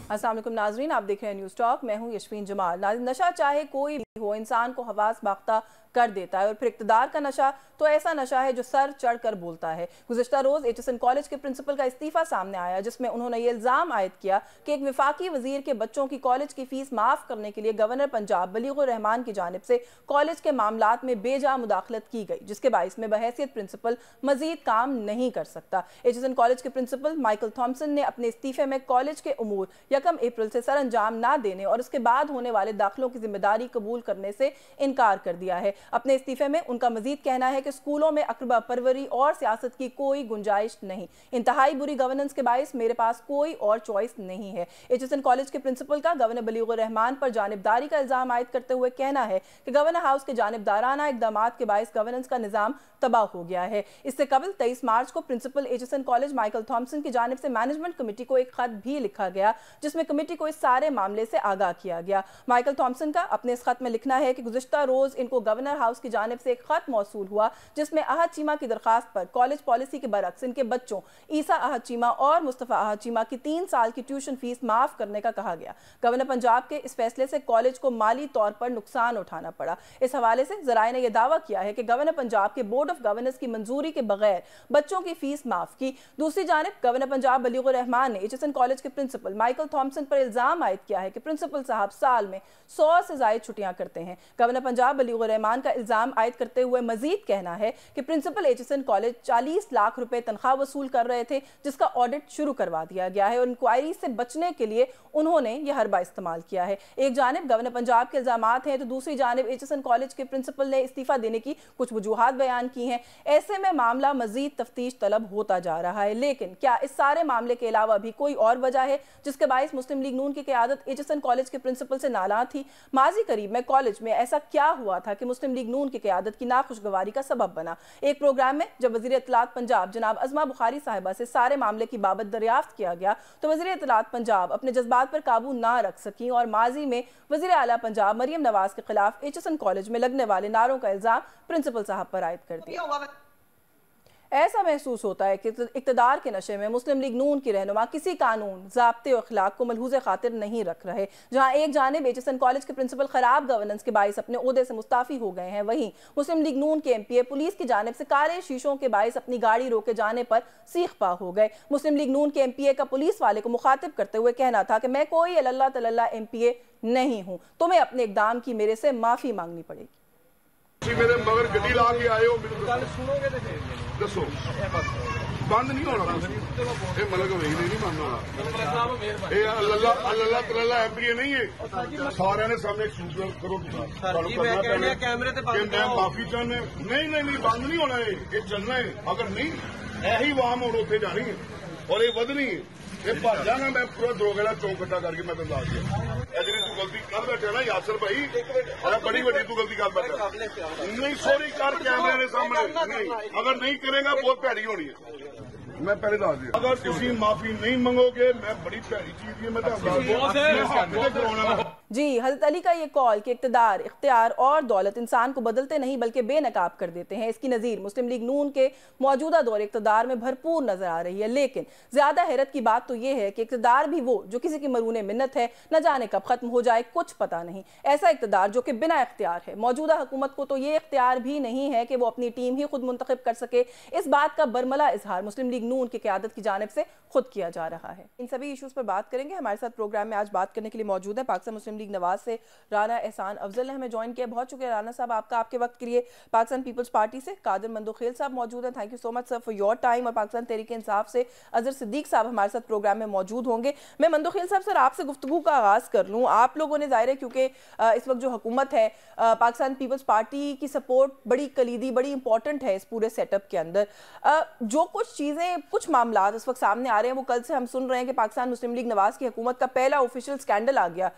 अस्सलाम वालेकुम नाजरीन, आप देख रहे हैं न्यूज़ टॉक। मैं हूं यशफीन जमाल। नशा चाहे कोई भी हो, इंसान को हवास बाख्ता कर देता है और फिर इक़्तिदार का नशा तो ऐसा नशा है जो सर चढ़ कर बोलता है। गुज़िश्ता रोज़ HSN कॉलेज के प्रिंसिपल का इस्तीफ़ा सामने आया, जिसमें उन्होंने ये इल्ज़ाम आयद किया कि एक वफाकी वज़ीर के बच्चों की कॉलेज की फ़ीस माफ़ करने के लिए गवर्नर पंजाब बलीगुर रहमान की जानिब से कॉलेज के मामलात में बेजा मुदाखलत की गई, जिसके बाइस में बहैसियत प्रिंसिपल मजीद काम नहीं कर सकता। HSN कॉलेज के प्रिंसिपल माइकल थॉम्सन ने अपने इस्तीफ़े में कॉलेज के उमूर 1 अप्रैल से सर अंजाम ना देने और उसके बाद होने वाले दाखिलों की जिम्मेदारी कबूल करने से इनकार कर दिया है। अपने इस्तीफे में उनका मजीद कहना है कि स्कूलों में अकरबा परवरी और सियासत की कोई गुंजाइश नहीं। इंतहाई बुरी गवर्नेंस के बाइस मेरे पास कोई और चॉइस नहीं है। HSN कॉलेज के प्रिंसिपल का गवर्नर बलीगुर रहमान पर जानिबदारी का इल्जाम आयद करते हुए कहना है कि गवर्नर हाउस के जानिबदाराना इकदाम के बाइस गवर्नेंस का निज़ाम तबाह हो गया है। इससे कबल 23 मार्च को principal HSN college Michael Thomson की जानिब से मैनेजमेंट कमेटी को एक खत भी लिखा गया, जिसमें कमेटी को इस सारे मामले से आगाह किया गया। माइकल थॉम्सन का अपने इस खत में लिखना है कि गुज़िश्ता रोज इनको गवर्नर हाउस की जानिब से एक खत मौसूल हुआ, जिसमें अहद चीमा की दरखास्त पर कॉलेज पॉलिसी के बरक्स इनके बच्चों ईसा अहद चीमा और मुस्तफ़ा अहद चीमा की 3 साल की ट्यूशन फीस माफ करने का कहा गया। गवर्नर पंजाब के इस फैसले से कॉलेज को माली तौर पर नुकसान उठाना पड़ा। इस हवाले से ज़राए ने यह दावा किया है कि गवर्नर पंजाब के बोर्ड ऑफ गवर्नर्स की मंजूरी के बगैर बच्चों की फीस माफ की। दूसरी जानिब गवर्नर पंजाब बलीगुर रहमान ने HSN कॉलेज के प्रिंसिपल माइकल थॉम्सन पर इल्जाम आयद किया है कि प्रिंसिपल साहब साल में 100 से ज्यादा छुट्टियां करते हैं। गवर्नर पंजाब बलीगुर रहमान का इल्जाम आयद करते हुए मजीद कहना है कि प्रिंसिपल HSN कॉलेज 40 लाख रुपए तनख्वाह वसूल कर रहे थे, जिसका ऑडिट शुरू करवा दिया गया है और इंक्वायरी से बचने के लिए उन्होंने यह हरबा इस्तेमाल किया है। एक जानिब गवर्नर पंजाब के इल्जामात हैं तो दूसरी जानिब HSN कॉलेज के प्रिंसिपल ने इस्तीफा देने की कुछ वजूहात बयान की हैं। ऐसे में मामला मजीद तफ्तीश तलब होता जा रहा है। लेकिन क्या इस सारे मामले के अलावा भी कोई और वजह है जिसके बाइस मुस्लिम लीग नून की क़यादत HSN कॉलेज के प्रिंसिपल से नाराज थी? माजी करीब में कॉलेज में ऐसा क्या हुआ था कि मुस्लिम लीग नून की क़यादत की नाखुशगवारी का सबब बना? एक प्रोग्राम में जब वज़ीर इत्तलात पंजाब जनाब अज़मा बुखारी साहिबा से सारे मामले की बाबत दरियाफ्त किया गया तो वज़ीर इत्तलात पंजाब अपने जज्बात पर काबू ना रख सकी और माजी में वज़ीर आला पंजाब मरियम नवाज के खिलाफ HSN कॉलेज में लगने वाले नारों का इल्जाम प्रिंसिपल साहब पर आयद कर दिया। ऐसा महसूस होता है कि इक़्तिदार के नशे में मुस्लिम लीग नून की रहनुमा किसी कानून, ज़ाब्ते और अखलाक को मलहूज़े खातिर नहीं रख रहे। जहाँ एक जानिब HSN कॉलेज के प्रिंसिपल खराब गवर्नेंस के बाइस अपने ओहदे से मुस्ताफ़ी हो गए हैं, वहीं मुस्लिम लीग नून के MPA पुलिस की जानिब से काले शीशों के बाइस अपनी गाड़ी रोके जाने पर सीख पा हो गए। मुस्लिम लीग नून के MPA का पुलिस वाले को मुखातिब करते हुए कहना था कि मैं कोई अल्लाह तल्ला MPA नहीं हूँ, तुम्हें अपने इक़दाम की मेरे से माफ़ी मांगनी पड़ेगी। मेरे मगर गड्डी ला के आए हो, दसो बंद नहीं होना, मतलब नहीं बंद होना। अल्लाह तल्ला MPA नहीं है, सारे ने सामने करो माफी चाहने। नहीं बंद नहीं होना, ये चलना है। अगर नहीं यही वाम और उत्थे जानी है और ये वधनी है, ये भज जाना। मैं पूरा दरोगे का चौक कट्ठा करके मैं तुम दस दिया जी तू गलती कर बैठे ना यासर भाई, बड़ी बड़ी तू गलती कर बैठा। नहीं सॉरी कर कैमरे के सामने नहीं, अगर नहीं करेगा बहुत भैड़ी होनी है। मैं पहले दस दिया, अगर तुम माफी नहीं मंगोगे मैं बड़ी भैड़ी चीज है, मैं जी हज़रत अली का ये कॉल कि इक़्तिदार, इख्तियार और दौलत इंसान को बदलते नहीं बल्कि बेनकाब कर देते हैं, इसकी नज़ीर मुस्लिम लीग नून के मौजूदा दौर इक़्तिदार में भरपूर नजर आ रही है। लेकिन ज्यादा हैरत की बात तो ये है कि इक़्तिदार भी वो जो किसी की मरूने मिन्नत है, न जाने कब खत्म हो जाए कुछ पता नहीं। ऐसा इक़्तिदार जो कि बिना इख्तियार है। मौजूदा हुकूमत को तो ये इख्तियार भी नहीं है कि वो अपनी टीम ही खुद मुंतखब कर सके। इस बात का बरमला इजहार मुस्लिम लीग नून की क़यादत की जानिब से खुद किया जा रहा है। इन सभी इशूज़ पर बात करेंगे। हमारे साथ प्रोग्राम में आज बात करने के लिए मौजूद है पाकिस्तान मुस्लिम लीग नवाज से राना एहसान अफजल ने हमें ज्वाइन किया। बहुत शुक्रिया राना साहब आपका, आपके वक्त के लिए। पाकिस्तान पीपल्स पार्टी से कादिर मंदोखेल साहब मौजूद हैं, thank you so much sir for your time. और पाकिस्तान तहरीक इंसाफ से अजहर सिद्दीक साहब हमारे साथ प्रोग्राम में मौजूद होंगे। मैं मंदोखेल साहब सर आपसे गुफ्तगू का आगाज़ कर लूँ। आप लोगों ने ज़ाहिर है क्योंकि इस वक्त जो हुकूमत है पाकिस्तान पीपल्स पार्टी की सपोर्ट बड़ी कलीदी, बड़ी इंपॉर्टेंट है इस पूरे सेटअप के अंदर। जो कुछ चीज़ें, कुछ मामला इस वक्त सामने आ रहे हैं, वो कल से हम सुन रहे हैं कि पाकिस्तान मुस्लिम लीग नवाज की हुकूमत का पहला ऑफिशियल स्कैंडल आ गया।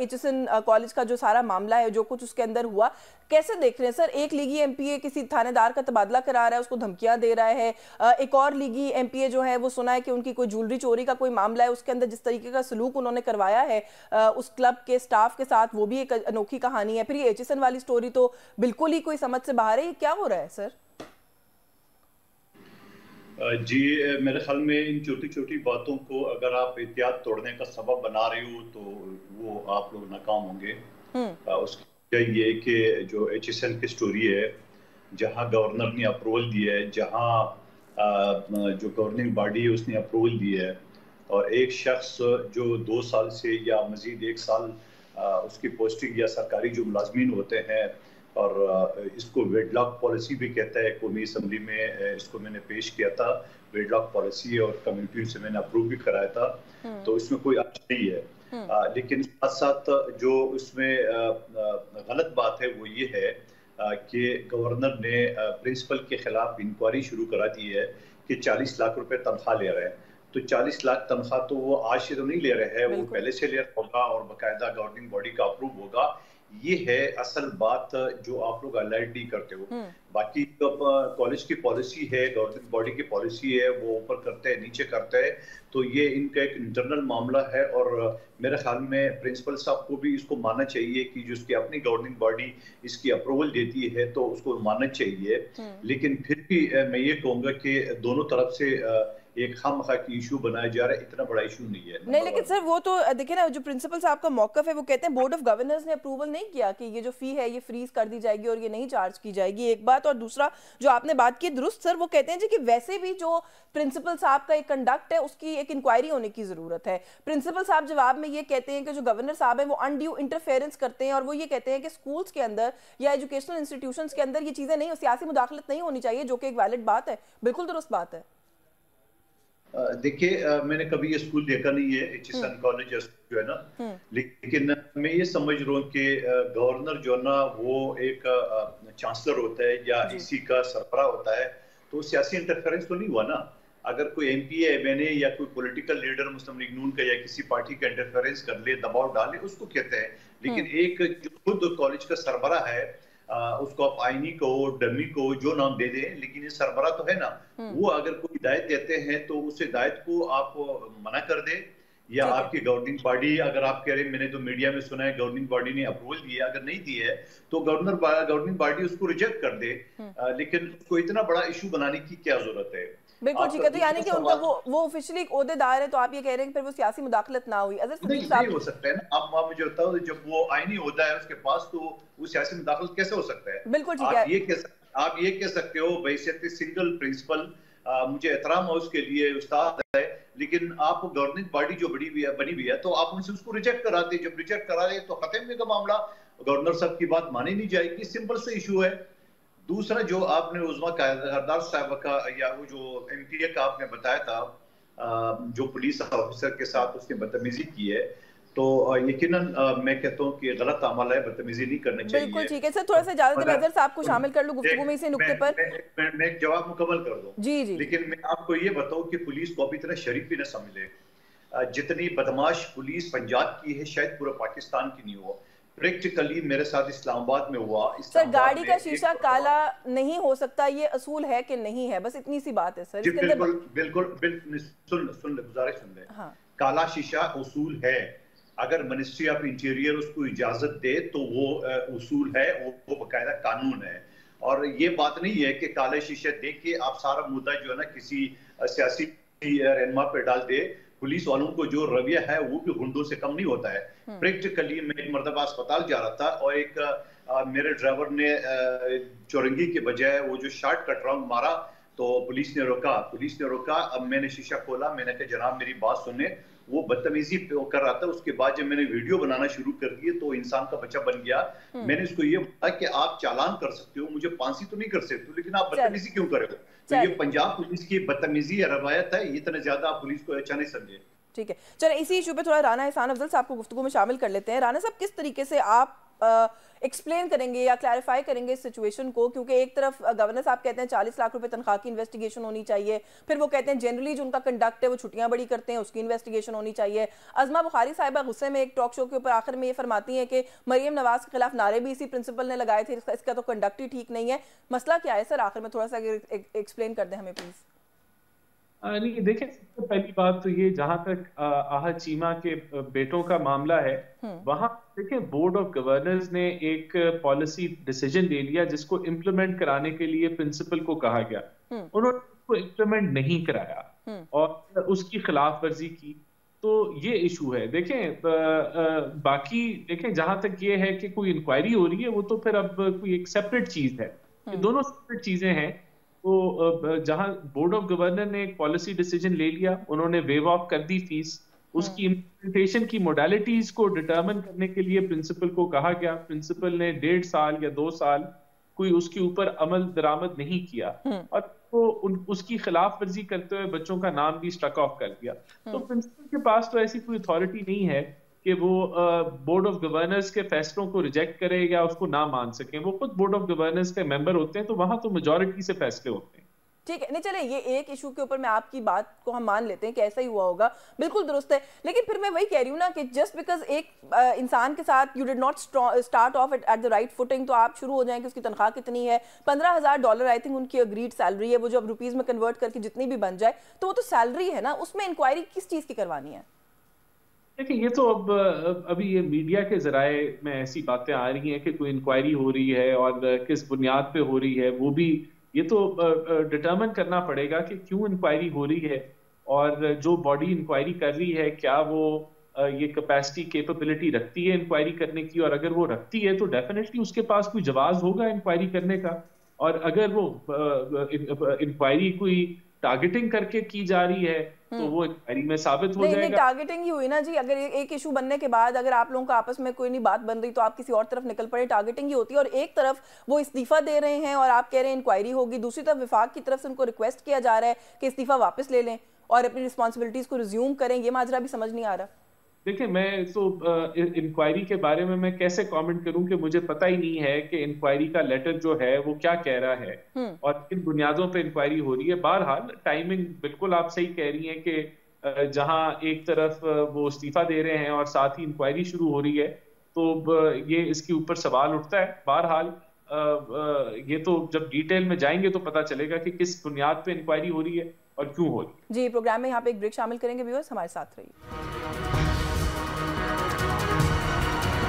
HSN कॉलेज का जो सारा मामला है, जो कुछ उसके अंदर हुआ, कैसे देख रहे हैं सर? एक लीगी MPA किसी थानेदार का तबादला करा रहा है, उसको धमकियां दे रहा है। एक और लीगी MPA जो है वो सुना है कि उनकी कोई ज्वेलरी चोरी का कोई मामला है, उसके अंदर जिस तरीके का सलूक उन्होंने करवाया है उस क्लब के स्टाफ के साथ, वो भी एक अनोखी कहानी है। फिर ये HSN वाली स्टोरी तो बिल्कुल ही कोई समझ से बाहर है। ये क्या हो रहा है सर? जी, मेरे ख्याल में इन छोटी छोटी बातों को अगर आप एहतियात तोड़ने का सबब बना रहे हो तो वो आप लोग नाकाम होंगे। उसकी वजह ये है कि जो HSN की स्टोरी है, जहां गवर्नर ने अप्रूवल दिया है, जहां जो गवर्निंग बॉडी है उसने अप्रूवल दिया है, और एक शख्स जो 2 साल से या मजीद 1 साल उसकी पोस्टिंग या सरकारी जो मुलाजमीन होते हैं, और इसको वेडलॉक पॉलिसी भी कहता है, कौमी असम्बली में इसको मैंने पेश किया था, वेडलॉक पॉलिसी, और कम्युनिटी से मैंने अप्रूव भी कराया था, तो इसमें कोई अर्ज नहीं है। लेकिन साथ साथ जो इसमें गलत बात है वो ये है कि गवर्नर ने प्रिंसिपल के खिलाफ इंक्वायरी शुरू करा दी है कि 40 लाख रुपए तनख्वाह ले रहे हैं। तो 40 लाख तनख्वाह तो वो आज से तो नहीं ले रहे हैं, वो पहले से ले रहा होगा और बाकायदा गवर्निंग बॉडी का अप्रूव होगा। ये है असल बात जो आप लोग हाईलाइट नहीं करते हो। बाकी तो कॉलेज की पॉलिसी है, गवर्निंग बॉडी की पॉलिसी है, वो ऊपर करते हैं नीचे करते हैं, तो ये इनका एक इंटरनल मामला है। और मेरे ख्याल में प्रिंसिपल साहब को भी इसको मानना चाहिए कि जो उसकी अपनी गवर्निंग बॉडी इसकी अप्रूवल देती है तो उसको मानना चाहिए। लेकिन फिर भी मैं ये कहूँगा कि दोनों तरफ से एक खामखा की इशू बनाया जा रहा है, इतना बड़ा इशू नहीं है। नहीं, लेकिन सर वो तो देखिए ना, जो प्रिंसिपल साहब का मौकफ है वो कहते हैं बोर्ड ऑफ गवर्नर्स ने अप्रूवल नहीं किया कि ये जो फी है ये फ्रीज कर दी जाएगी और ये नहीं चार्ज की जाएगी, एक बात। और दूसरा जो आपने बात की दुरुस्त सर, वो कहते हैं जी कि वैसे भी जो प्रिंसिपल साहब का एक कंडक्ट है उसकी एक इंक्वायरी होने की जरूरत है। प्रिंसिपल साहब जवाब में ये कहते हैं कि जो गवर्नर साहब है वो अनड्यू इंटरफेरेंस करते हैं, और वो ये कहते हैं कि स्कूल्स के अंदर या एजुकेशनल इंस्टीट्यूशंस के अंदर ये चीजें नहीं, सियासी मुदाखलत नहीं होनी चाहिए, जो कि एक वैलिड बात है, बिल्कुल दुरुस्त बात है। देखिए, मैंने कभी ये स्कूल देखा नहीं है, HSN कॉलेज जो है ना, लेकिन मैं ये समझ रहा हूँ कि गवर्नर जो है ना वो एक चांसलर होता है या इसी का सरबराह होता है, तो सियासी इंटरफेरेंस तो नहीं हुआ ना। अगर कोई MP है, मैंने या कोई पॉलिटिकल लीडर मुस्लिम लीग नून का या किसी पार्टी का इंटरफेरेंस कर ले, दबाव डाले, उसको कहते हैं। लेकिन एक जो खुद कॉलेज का सरबराह है, उसको आप आईनी को, डमी को जो नाम दे दें, लेकिन ये सरबराह तो है ना, वो अगर कोई हिदायत देते हैं तो उस हिदायत को आप मना कर दे, या आपकी गवर्निंग बॉडी, अगर आप कह रहे हैं, मैंने तो मीडिया में सुना है गवर्निंग बॉडी ने अप्रूवल दिया, अगर नहीं दिया है तो गवर्निंग बॉडी उसको रिजेक्ट कर दे। लेकिन उसको इतना बड़ा इशू बनाने की क्या जरूरत है? बिल्कुल ठीक है, तो यानी कि उनका वो ऑफिशियली ओहदेदार है, तो आप ये कह रहे हैं कि फिर वो सियासी मुदाखलत ना हुई। नहीं हो सकता है ना, आप मुझे बताओ, जब वो आईनी होता है उसके पास, तो वो सियासी मुदाखलत कैसे हो सकता है? बिल्कुल ठीक है, आप ये कह सकते हो बहैसियत सिंगल प्रिंसिपल, मुझे एहतराम है उसके लिए, उस्ताद है, लेकिन आप गवर्निंग बॉडी जो बनी हुई है तो आप उनसे उसको रिजेक्ट करा दे। जब रिजेक्ट करा दे तो खत्म का मामला, गवर्नर साहब की बात मानी नहीं जाएगी, सिंपल से इशू है। दूसरा जो आपने उज़्मा क़यादतदार साहब का या वो जो MPA का आपने बताया था, जो पुलिस ऑफिसर के साथ उसने बदतमीजी की है, तो यकीनन मैं कहता हूँ कि गलत अमल है, बदतमीजी नहीं करनी चाहिए। बिल्कुल ठीक है सर, थोड़ा सा इजाजत दें, अजहर साहब को शामिल कर लूं गुफ्तगू में इसी नुक्ते पर। मैं एक जवाब मुकम्मल कर दूं। जी जी। लेकिन मैं आपको ये बताऊं कि पुलिस को अभी इतना शरीफ भी न समझे। जितनी बदमाश पुलिस पंजाब की है शायद पूरे पाकिस्तान की नहीं हो। प्रैक्टिकली मेरे साथ इस्लामाबाद में हुआ। सर गाड़ी का शीशा काला नहीं हो सकता, ये असूल है कि नहीं है? बस इतनी सी बात है सर। बिल्कुल सुन ले, गुजारिश सुन ले। हाँ। काला शीशा उसूल है, अगर मिनिस्ट्री ऑफ इंटीरियर उसको इजाजत दे तो वो उसूल है, वो बकायदा कानून है। और ये बात नहीं है कि काले शीशे देख के आप सारा मुद्दा जो है ना किसी सियासी रहनुमा पे डाल दे। पुलिस वालों को जो रवैया है वो भी गुंडों से कम नहीं होता है। प्रैक्टिकली मैं एक मरतबा अस्पताल जा रहा था और एक मेरे ड्राइवर ने चौरंगी के बजाय वो जो शॉर्टकट राउंड मारा, तो पुलिस ने रोका। अब मैंने शीशा खोला, मैंने कहा जनाब मेरी बात सुने। वो बदतमीजी कर रहा था। उसके बाद जब मैंने वीडियो बनाना शुरू कर दिए तो इंसान का बच्चा बन गया। मैंने उसको ये बताया कि आप चालान कर सकते हो, मुझे फांसी तो नहीं कर सकते, लेकिन आप बदतमीजी क्यों कर रहे हो? तो ये पंजाब पुलिस की बदतमीजी या रवायत है, इतना ज्यादा आप पुलिस को अच्छा नहीं समझे। ठीक है, चलो इसी इशू पे थोड़ा राना एहसान अफजल साहब को गुफ्तगू में शामिल कर लेते हैं। राना साहब, किस तरीके से आप एक्सप्लेन करेंगे या क्लैरिफाई करेंगे इस सिचुएशन को? क्योंकि एक तरफ गवर्नर साहब कहते हैं 40 लाख रुपए तनख्वाह की इन्वेस्टिगेशन होनी चाहिए, फिर वो कहते हैं जनरली जो उनका कंडक्ट है वो छुट्टियां बड़ी करते हैं, उसकी इन्वेस्टिगेशन होनी चाहिए। अज़मा बुखारी साहिबा गुस्से में एक टॉक शो के ऊपर आखिर में ये फरमाती हैं कि मरियम नवाज के खिलाफ नारे भी इसी प्रिंसिपल ने लगाए थे, इसका तो कंडक्ट ही ठीक नहीं है। मसला क्या है सर आखिर में? थोड़ा सा एक्सप्लेन कर दें हमें प्लीज। नहीं, देखिए, सबसे पहली बात तो ये, जहां तक आहद चीमा के बेटों का मामला है, वहां देखिए बोर्ड ऑफ गवर्नर्स ने एक पॉलिसी डिसीजन ले लिया जिसको इम्प्लीमेंट कराने के लिए प्रिंसिपल को कहा गया। उन्होंने को इम्प्लीमेंट नहीं कराया और उसकी खिलाफ वर्जी की, तो ये इशू है। देखें बाकी देखें जहां तक ये है कि कोई इंक्वायरी हो रही है, वो तो फिर अब कोई एक सेपरेट चीज है, ये दोनों सेपरेट चीजें हैं। तो जहां बोर्ड ऑफ गवर्नर ने एक पॉलिसी डिसीजन ले लिया, उन्होंने वेव ऑफ कर दी फीस, उसकी इम्प्लीमेंटेशन की मोडालिटीज को डिटरमिन करने के लिए प्रिंसिपल को कहा गया। प्रिंसिपल ने 1.5 साल या 2 साल कोई उसके ऊपर अमल दरामद नहीं किया और तो उसकी खिलाफ वर्जी करते हुए बच्चों का नाम भी स्ट्रक ऑफ कर दिया। तो प्रिंसिपल के पास तो ऐसी कोई अथॉरिटी नहीं है कि वो बोर्ड ऑफ गवर्नर्स के फैसलों को रिजेक्ट करे या उसको ना मान सके। वो खुद बोर्ड ऑफ गवर्नर्स के मेंबर होते हैं, तो वहां तो मेजॉरिटी से फैसले होते हैं। ठीक है, नहीं चले, ये एक इशू के ऊपर मैं आपकी बात को हम मान लेते हैं कि ऐसा ही हुआ होगा, बिल्कुल दुरुस्त है। लेकिन फिर मैं वही कह रही हूँ ना कि जस्ट बिकॉज एक इंसान के साथ you did not start of at the right footing, तो आप शुरू हो जाएं कि उसकी तनख्वाह कितनी है, $15,000 आई थिंक उनकी अग्रीड सैलरी है, वो जो अब रुपीज में कन्वर्ट करके जितनी भी बन जाए, तो वो तो सैलरी है ना, उसमें इंक्वायरी किस चीज की करवानी है? देखिए, ये तो अभी ये मीडिया के जराए में ऐसी बातें आ रही हैं कि कोई इंक्वायरी हो रही है और किस बुनियाद पे हो रही है, वो भी ये तो डिटरमिन करना पड़ेगा कि क्यों इंक्वायरी हो रही है और जो बॉडी इंक्वायरी कर रही है क्या वो ये कैपेसिटी कैपेबिलिटी रखती है इंक्वायरी करने की, और अगर वो रखती है तो डेफिनेटली उसके पास कोई जवाब होगा इंक्वायरी करने का। और अगर वो इंक्वायरी कोई टारगेटिंग करके की जा रही है तो वो इंक्वायरी में साबित हो जाएगा। नहीं, टारगेटिंग ही हुई ना जी। अगर एक इशू बनने के बाद अगर आप लोगों का आपस में कोई नहीं बात बन रही तो आप किसी और तरफ निकल पड़े, टारगेटिंग ही होती है। और एक तरफ वो इस्तीफा दे रहे हैं और आप कह रहे हैं इंक्वायरी होगी, दूसरी तरफ विफाक की तरफ से उनको रिक्वेस्ट किया जा रहा है कि इस्तीफा वापस ले लें और अपनी रिस्पॉन्सिबिलिटीज को रिज्यूम करें। ये माजरा भी समझ नहीं आ रहा। देखिए, मैं तो इंक्वायरी के बारे में मैं कैसे कमेंट करूं कि मुझे पता ही नहीं है कि इंक्वायरी का लेटर जो है वो क्या कह रहा है और किन बुनियादों पे इंक्वायरी हो रही है। बहरहाल टाइमिंग बिल्कुल आप सही कह रही हैं कि जहां एक तरफ वो इस्तीफा दे रहे हैं और साथ ही इंक्वायरी शुरू हो रही है, तो ये इसके ऊपर सवाल उठता है। बहरहाल ये तो जब डिटेल में जाएंगे तो पता चलेगा कि किस बुनियाद पे इंक्वायरी हो रही है और क्यों हो रही है। जी, प्रोग्राम में यहाँ पे एक ब्रेक शामिल करेंगे व्यूअर्स, हमारे साथ रहिए।